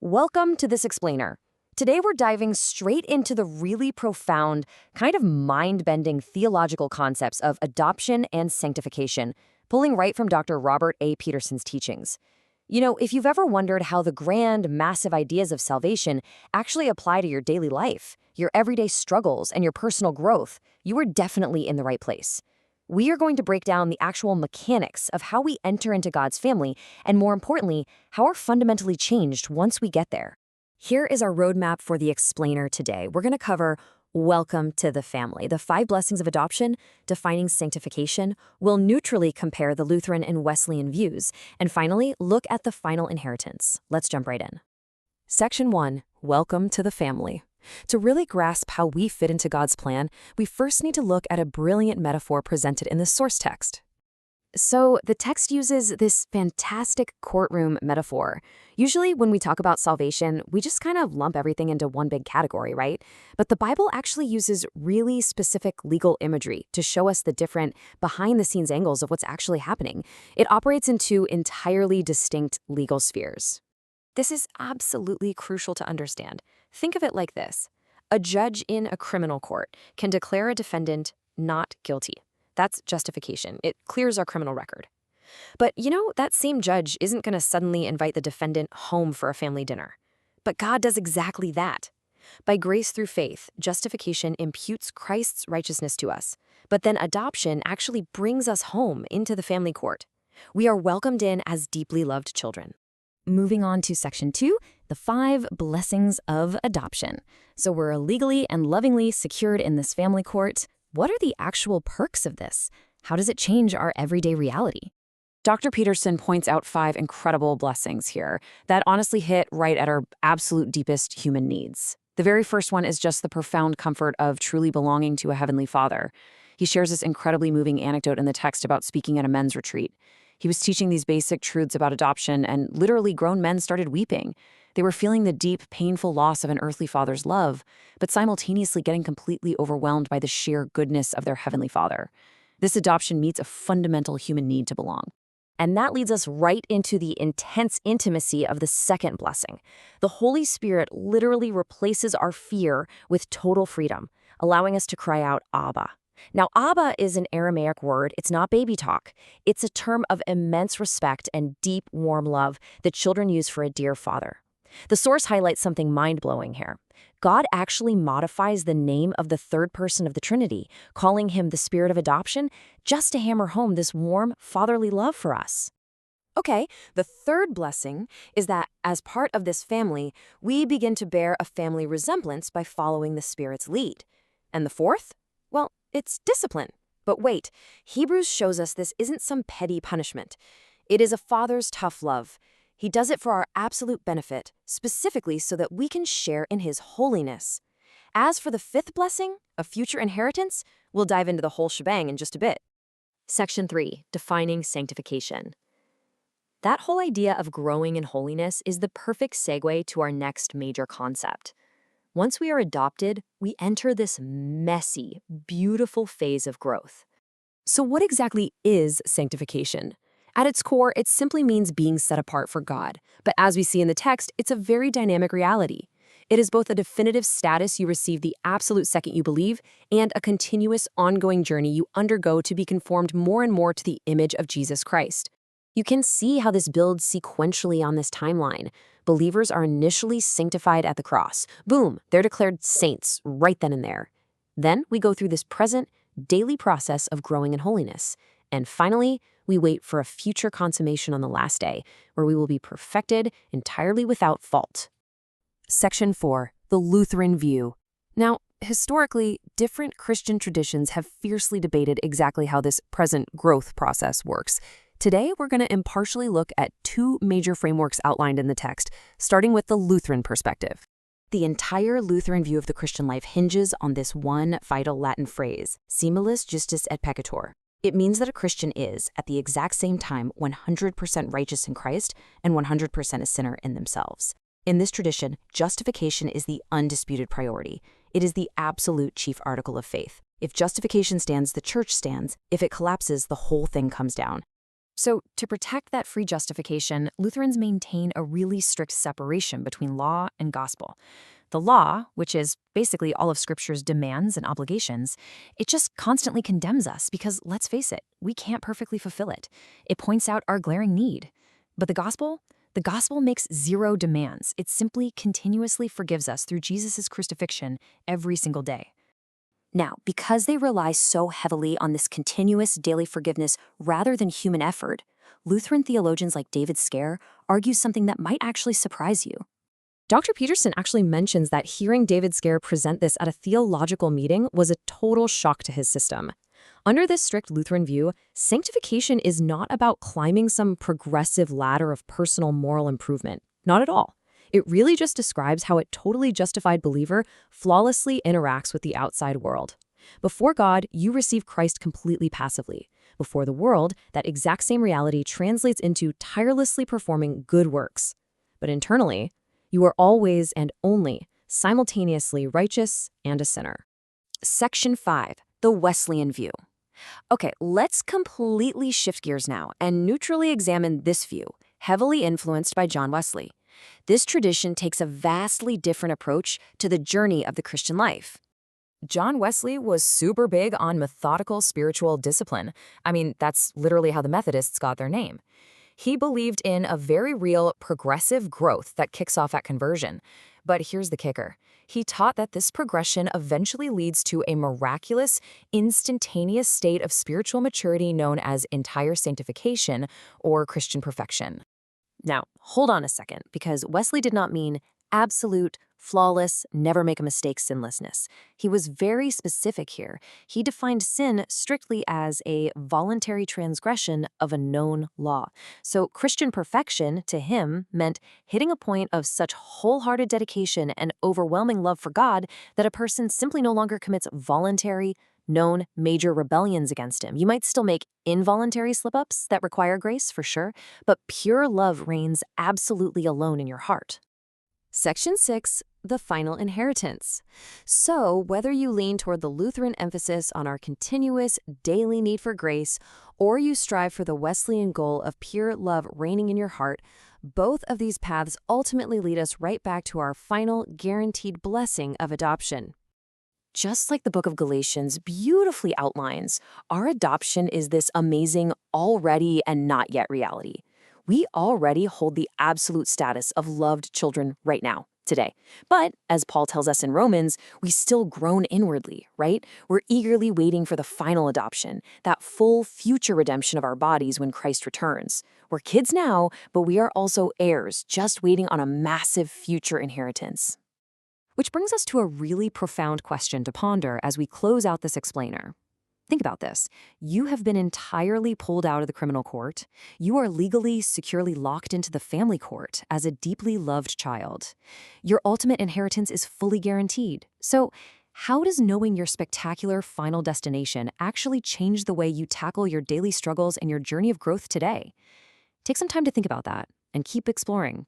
Welcome to This Explainer. Today we're diving straight into the really profound, kind of mind-bending theological concepts of adoption and sanctification, pulling right from Dr. Robert A. Peterson's teachings. You know, if you've ever wondered how the grand, massive ideas of salvation actually apply to your daily life, your everyday struggles, and your personal growth, you are definitely in the right place. We are going to break down the actual mechanics of how we enter into God's family, and more importantly, how we're fundamentally changed once we get there. Here is our roadmap for the explainer today. We're going to cover Welcome to the Family, the 5 blessings of adoption, defining sanctification. We'll neutrally compare the Lutheran and Wesleyan views, and finally, look at the final inheritance. Let's jump right in. Section 1, Welcome to the Family. To really grasp how we fit into God's plan, we first need to look at a brilliant metaphor presented in the source text. So the text uses this fantastic courtroom metaphor. Usually when we talk about salvation, we just kind of lump everything into one big category, right? But the Bible actually uses really specific legal imagery to show us the different behind-the-scenes angles of what's actually happening. It operates in 2 entirely distinct legal spheres. This is absolutely crucial to understand. Think of it like this. A judge in a criminal court can declare a defendant not guilty. That's justification. It clears our criminal record. But you know, that same judge isn't going to suddenly invite the defendant home for a family dinner. But God does exactly that. By grace through faith, justification imputes Christ's righteousness to us. But then adoption actually brings us home into the family court. We are welcomed in as deeply loved children. Moving on to Section 2, the 5 blessings of adoption. So we're legally and lovingly secured in this family court. What are the actual perks of this? How does it change our everyday reality? Dr. Peterson points out 5 incredible blessings here that honestly hit right at our absolute deepest human needs. The very first one is just the profound comfort of truly belonging to a heavenly Father. He shares this incredibly moving anecdote in the text about speaking at a men's retreat. He was teaching these basic truths about adoption, and literally grown men started weeping. They were feeling the deep, painful loss of an earthly father's love, but simultaneously getting completely overwhelmed by the sheer goodness of their heavenly Father. This adoption meets a fundamental human need to belong. And that leads us right into the intense intimacy of the second blessing. The Holy Spirit literally replaces our fear with total freedom, allowing us to cry out, Abba. Now, Abba is an Aramaic word. It's not baby talk. It's a term of immense respect and deep, warm love that children use for a dear father. The source highlights something mind-blowing here. God actually modifies the name of the third person of the Trinity, calling him the Spirit of adoption, just to hammer home this warm, fatherly love for us. Okay, the third blessing is that as part of this family, we begin to bear a family resemblance by following the Spirit's lead. And the fourth? Well, it's discipline. But wait, Hebrews shows us this isn't some petty punishment. It is a father's tough love. He does it for our absolute benefit, specifically so that we can share in his holiness. As for the 5th blessing, a future inheritance, we'll dive into the whole shebang in just a bit. Section 3, defining sanctification. That whole idea of growing in holiness is the perfect segue to our next major concept. Once we are adopted, we enter this messy, beautiful phase of growth. So what exactly is sanctification? At its core, it simply means being set apart for God. But as we see in the text, it's a very dynamic reality. It is both a definitive status you receive the absolute second you believe and a continuous, ongoing journey you undergo to be conformed more and more to the image of Jesus Christ. You can see how this builds sequentially on this timeline. Believers are initially sanctified at the cross. Boom, they're declared saints right then and there. Then we go through this present, daily process of growing in holiness. And finally, we wait for a future consummation on the last day, where we will be perfected entirely without fault. Section 4, the Lutheran view. Now, historically, different Christian traditions have fiercely debated exactly how this present growth process works. Today, we're going to impartially look at 2 major frameworks outlined in the text, starting with the Lutheran perspective. The entire Lutheran view of the Christian life hinges on this one vital Latin phrase, similis justus et peccator. It means that a Christian is, at the exact same time, 100% righteous in Christ and 100% a sinner in themselves. In this tradition, justification is the undisputed priority. It is the absolute chief article of faith. If justification stands, the church stands. If it collapses, the whole thing comes down. So, to protect that free justification, Lutherans maintain a really strict separation between law and gospel. The law, which is basically all of Scripture's demands and obligations, it just constantly condemns us because, let's face it, we can't perfectly fulfill it. It points out our glaring need. But the gospel? The gospel makes zero demands. It simply continuously forgives us through Jesus' crucifixion every single day. Now, because they rely so heavily on this continuous daily forgiveness rather than human effort, Lutheran theologians like David Scare argue something that might actually surprise you. Dr. Peterson actually mentions that hearing David Scare present this at a theological meeting was a total shock to his system. Under this strict Lutheran view, sanctification is not about climbing some progressive ladder of personal moral improvement. Not at all. It really just describes how a totally justified believer flawlessly interacts with the outside world. Before God, you receive Christ completely passively. Before the world, that exact same reality translates into tirelessly performing good works. But internally, you are always and only simultaneously righteous and a sinner. Section 5. The Wesleyan View. Okay, let's completely shift gears now and neutrally examine this view, heavily influenced by John Wesley. This tradition takes a vastly different approach to the journey of the Christian life. John Wesley was super big on methodical spiritual discipline. I mean, that's literally how the Methodists got their name. He believed in a very real progressive growth that kicks off at conversion. But here's the kicker. He taught that this progression eventually leads to a miraculous, instantaneous state of spiritual maturity known as entire sanctification or Christian perfection. Now, hold on a second, because Wesley did not mean absolute, flawless, never make a mistake sinlessness. He was very specific here. He defined sin strictly as a voluntary transgression of a known law. So Christian perfection, to him, meant hitting a point of such wholehearted dedication and overwhelming love for God that a person simply no longer commits voluntary, known major rebellions against him. You might still make involuntary slip-ups that require grace, for sure, but pure love reigns absolutely alone in your heart. Section 6. The Final Inheritance. So, whether you lean toward the Lutheran emphasis on our continuous, daily need for grace, or you strive for the Wesleyan goal of pure love reigning in your heart, both of these paths ultimately lead us right back to our final, guaranteed blessing of adoption. Just like the book of Galatians beautifully outlines, our adoption is this amazing already and not yet reality. We already hold the absolute status of loved children right now, today. But, as Paul tells us in Romans, we still groan inwardly, right? We're eagerly waiting for the final adoption, that full future redemption of our bodies when Christ returns. We're kids now, but we are also heirs, just waiting on a massive future inheritance. Which brings us to a really profound question to ponder as we close out this explainer. Think about this. You have been entirely pulled out of the criminal court. You are legally, securely locked into the family court as a deeply loved child. Your ultimate inheritance is fully guaranteed. So, how does knowing your spectacular final destination actually change the way you tackle your daily struggles and your journey of growth today? Take some time to think about that and keep exploring.